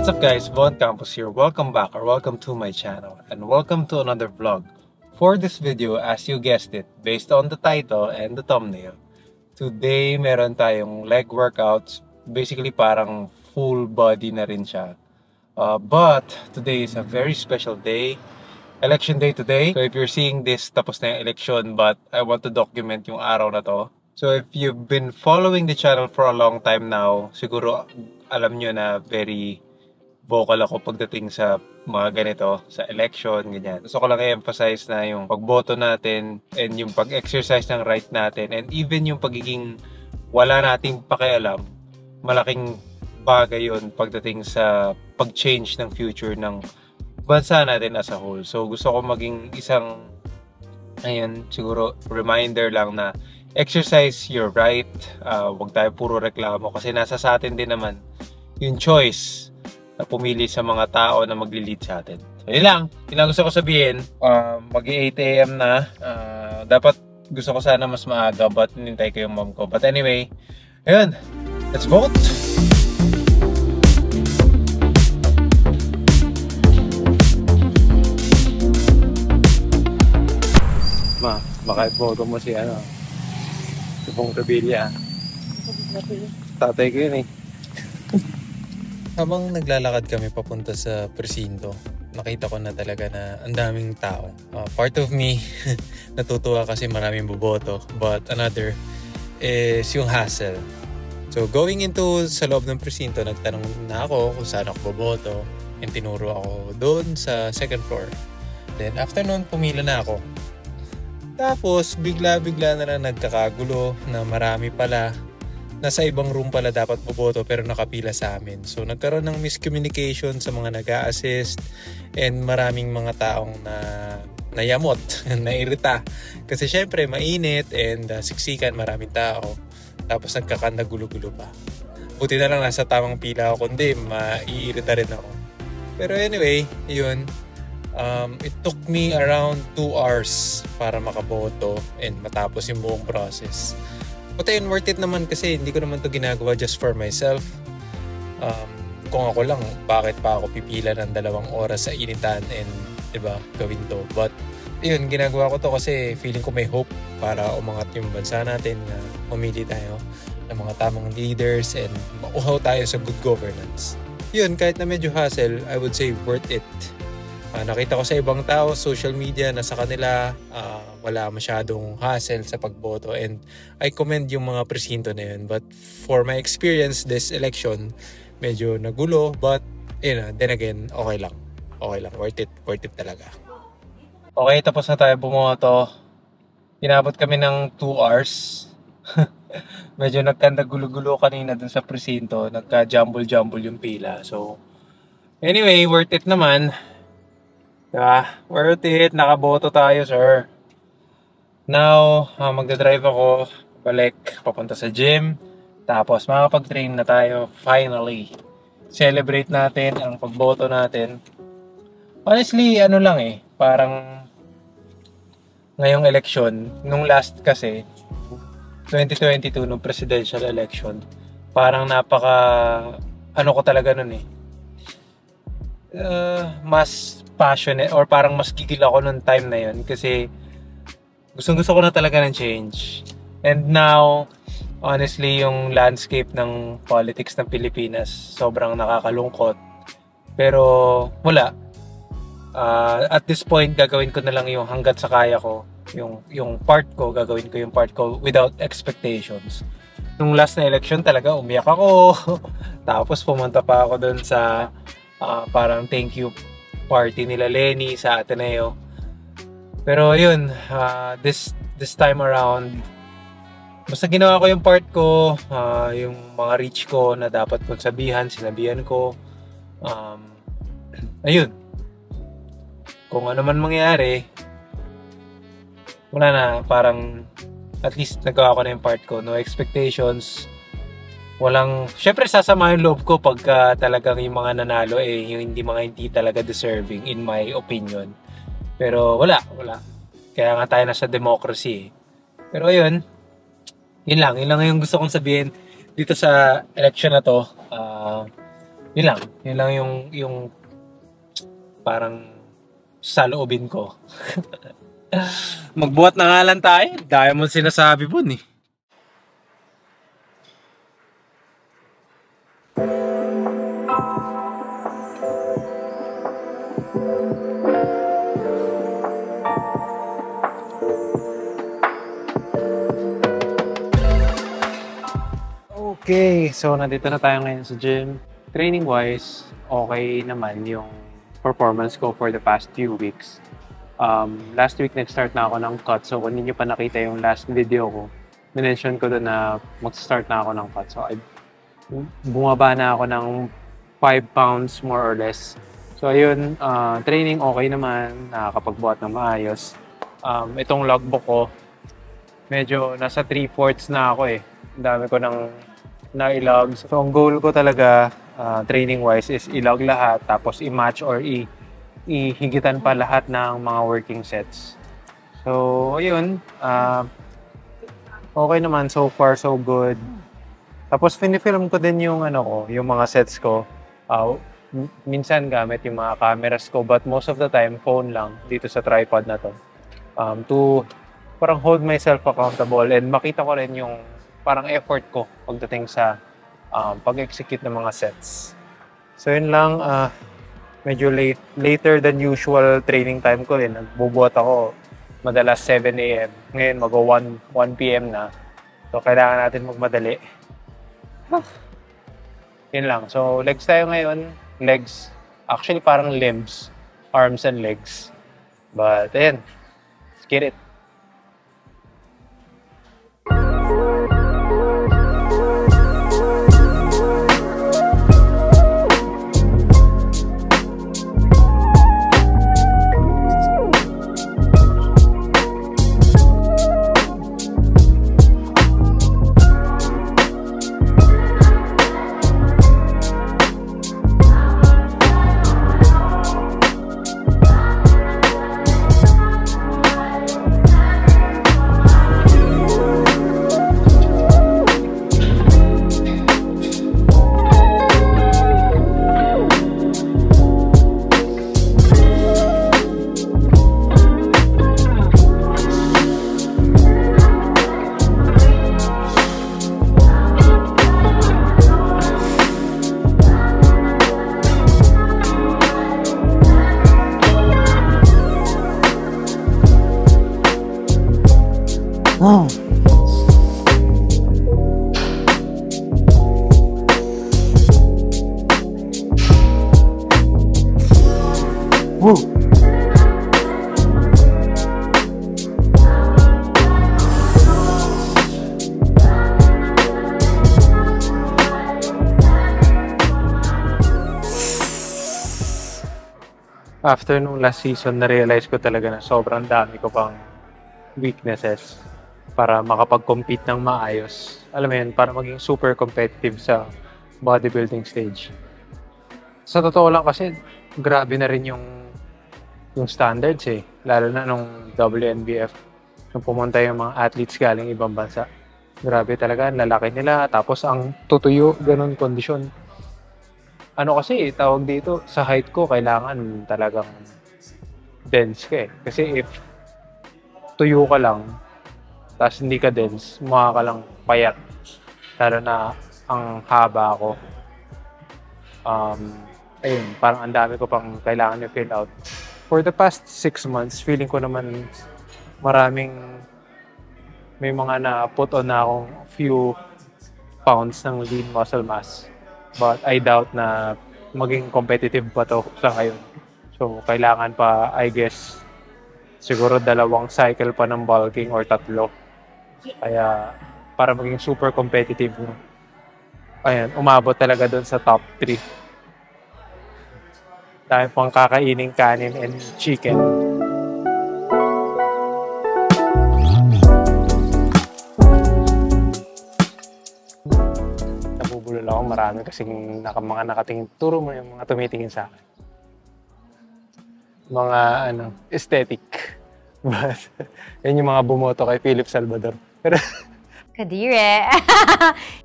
What's up guys, Von Campos here. Welcome back or welcome to my channel and welcome to another vlog. For this video, as you guessed it, based on the title and the thumbnail, today meron tayong leg workouts. Basically parang full body na rin siya. But today is a very special day. Election day today. So if you're seeing this, tapos na yung election, but I want to document yung araw na to. So if you've been following the channel for a long time now, siguro alam nyo na very vocal ako pagdating sa mga ganito, sa election, ganyan. Gusto ko lang i-emphasize na yung pagboto natin and yung pag-exercise ng right natin and even yung pagiging wala nating pakialam, malaking bagay yun pagdating sa pag-change ng future ng bansa natin as a whole. So gusto ko maging isang, ayun, siguro reminder lang na exercise your right. Huwag tayo puro reklamo kasi nasa sa atin din naman yung choice na pumili sa mga tao na magli-lead sa atin. So yun lang gusto ko sabihin. Mag-8 AM na. Dapat gusto ko sana mas maaga but nintay ko yung mom ko. But anyway, ayun, let's vote! Baka i-photo mo si Pong Revilla. Tatay ko yun eh. Habang naglalakad kami papunta sa presinto, nakita ko na talaga na ang daming tao. Part of me, natutuwa kasi maraming boboto. But another is yung hassle. So going into sa loob ng presinto, nagtanong na ako kung saan ako boboto. And tinuro ako doon sa second floor. Then after noon, pumila na ako. Tapos bigla-bigla na lang nagkakagulo na marami pala nasa ibang room pala dapat boboto pero nakapila sa amin. So nagkaroon ng miscommunication sa mga nag-a-assist and maraming mga taong nayamot, nairita. Kasi syempre mainit and siksikan, maraming tao. Tapos nagkakanda-gulo-gulo pa. Buti na lang nasa tamang pila ako, kundi maiirita rin ako. Pero anyway, yun. It took me around 2 hours para makaboto and matapos yung buong process. But ayun, worth it naman kasi hindi ko naman to ginagawa just for myself. Kung ako lang, bakit pa ako pipila ng 2 oras sa initan and diba, gawin to. But yun, ginagawa ko to kasi feeling ko may hope para umangat yung bansa natin na mamili tayo ng mga tamang leaders and mauhaw tayo sa good governance. Yun, kahit na medyo hassle, I would say worth it. Nakita ko sa ibang tao, social media, na sa kanila wala masyadong hassle sa pagboto and I commend yung mga presinto na yun. But for my experience this election, medyo nagulo but then again, okay lang. Worth it talaga. Okay, tapos na tayo bumoto. Inabot kami ng 2 hours. Medyo nagkanda-gulo-gulo kanina dun sa presinto, nagka-jumble yung pila. So anyway, worth it naman. Diba? Worth it. Nakaboto tayo, sir. Now, magdadrive ako balik papunta sa gym. Tapos makapag-train na tayo finally. Celebrate natin ang pagboto natin. Honestly, parang ngayong election, nung last kasi 2022 nung presidential election, parang ko talaga nun mas passionate or parang mas gigil ako nung time na yun kasi gusto ko na talaga ng change. And now, honestly, yung landscape ng politics ng Pilipinas sobrang nakakalungkot. Pero wala. At this point, gagawin ko na lang yung hanggat sa kaya ko. Yung part ko, gagawin ko yung part ko without expectations. Nung last na election talaga, umiyak ako. Tapos pumunta pa ako dun sa parang thank you party nila Lenny sa Ateneo. Pero yun, this time around, basta ginawa ko yung part ko, yung mga reach ko na dapat kong sinabihan ko. Ayun. Kung ano man mangyari, wala na, parang at least nagawa ko na yung part ko. No expectations. Syempre sasama yung loob ko pagka talagang yung mga nanalo yung hindi talaga deserving in my opinion. Pero wala. Kaya nga tayo nasa democracy. Pero yun lang yung gusto kong sabihin dito sa election na to. Yun lang yung parang saloobin ko. Magbuhat na nga lang tayo. Dahil mo sinasabi po eh. Okay, so nandito na tayo ngayon sa gym. Training-wise, okay naman yung performance ko for the past few weeks. Last week, nag-start na ako ng cut. So, kung hindi nyo pa nakita yung last video ko, minention ko doon na mag-start na ako ng cut. So, bumaba na ako ng 5 pounds more or less. So, ayun, training okay naman, nakakapagbuhat ng maayos. Itong logbook ko, medyo nasa 3/4 na ako eh. Ang dami ko ng na-ilog. So, ang goal ko talaga, training-wise, is ilog lahat, tapos i-match or ihigitan pa lahat ng mga working sets. So, ayun. Okay naman. So far, so good. Tapos, finifilm ko din yung, yung mga sets ko. Minsan gamit yung mga cameras ko, but most of the time, phone lang dito sa tripod na to. To parang hold myself accountable and makita ko rin yung parang effort ko pagdating sa pag-execute ng mga sets. So yun lang, medyo later than usual training time ko rin. Nagbubuhat ako madalas 7 a.m. Ngayon mag-1 p.m. na. So kailangan natin magmadali. Yun lang. So legs tayo ngayon. Legs. Actually parang limbs. Arms and legs. But ayan. Let's get it. Wow. Woo. After nung last season, na-realize ko talaga na sobrang dami ko pang weaknesses para makapag-compete ng maayos. Alam mo yun, para maging super competitive sa bodybuilding stage. Sa totoo lang kasi, grabe na rin yung standards eh. Lalo na nung WNBF, nung pumunta yung mga athletes galing ibang bansa. Grabe talaga, lalaki nila. Tapos ang tutuyo, ganun kondisyon. Ano kasi, tawag dito, sa height ko, kailangan talagang dense ka eh. Kasi if tuyo ka lang, tapos hindi ka dense, mukha ka lang payat. Lalo na ang haba ko. Ayun, parang ang dami ko pang kailangan i-fill out. For the past 6 months, feeling ko naman may mga na-put on na akong few pounds ng lean muscle mass. But I doubt na maging competitive pa to sa ngayon. So, kailangan pa, I guess, siguro 2 cycle pa ng bulking or 3. Kaya, para maging super competitive, ayan, umabot talaga doon sa top 3. Dahil pang kakaining kanin and chicken. Nabubulol ako marami kasi mga nakatingin. Turo mo yung mga tumitingin sa akin. Mga aesthetic. But, yan yung mga bumoto kay Philip Salvador. Kadire.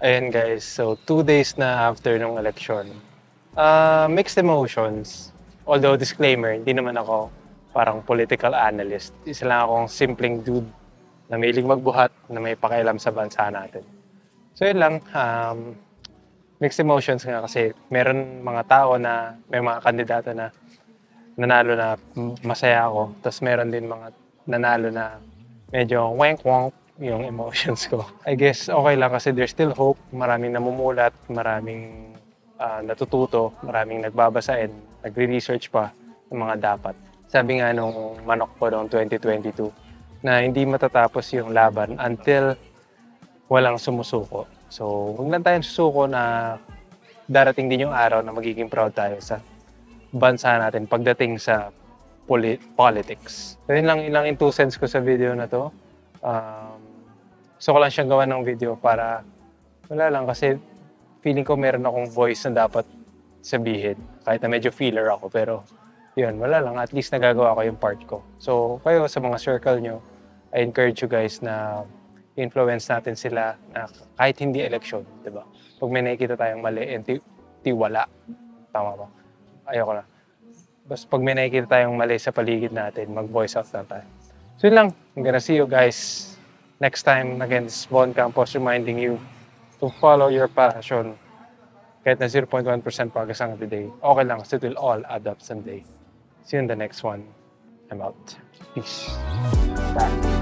Ayan guys, so 2 days na after nung election, Mixed emotions. Although disclaimer, hindi naman ako parang political analyst. Isa lang akong simpleng dude na mahilig magbuhat na may pakialam sa bansa natin. So yun lang, mixed emotions nga kasi meron mga tao na may mga kandidato na nanalo na masaya ako. Tapos meron din mga nanalo na medyo wank-wank yung emotions ko. I guess okay lang kasi there's still hope. Maraming namumulat, maraming natututo, maraming nagbabasa and nagre-research pa ng mga dapat. Sabi nga nung manok ko noong 2022 na hindi matatapos yung laban until walang sumusuko. So, huwag lang tayong susuko na darating din yung araw na magiging proud tayo sa bansa natin pagdating sa politics. So, yun lang ilang 2 cents ko sa video na to. Gusto ko lang siyang gawa ng video para wala lang kasi feeling ko meron akong voice na dapat sabihin. Kahit na medyo feeler ako pero yun, wala lang. At least nagagawa ko yung part ko. So, kayo sa mga circle nyo, I encourage you guys na influence natin sila na kahit hindi eleksyon, di ba? Pag may nakikita tayong mali, wala. Tama ba? Ayoko na. Basta pag may nakikita tayong mali sa paligid natin, mag-voice out lang tayo. So yun lang. I'm gonna see you guys next time. Again, this is Bon Campos reminding you to follow your passion. Kahit na 0.1% progress ang every day, okay lang kasi it will all add up someday. See you in the next one. I'm out. Peace. Bye.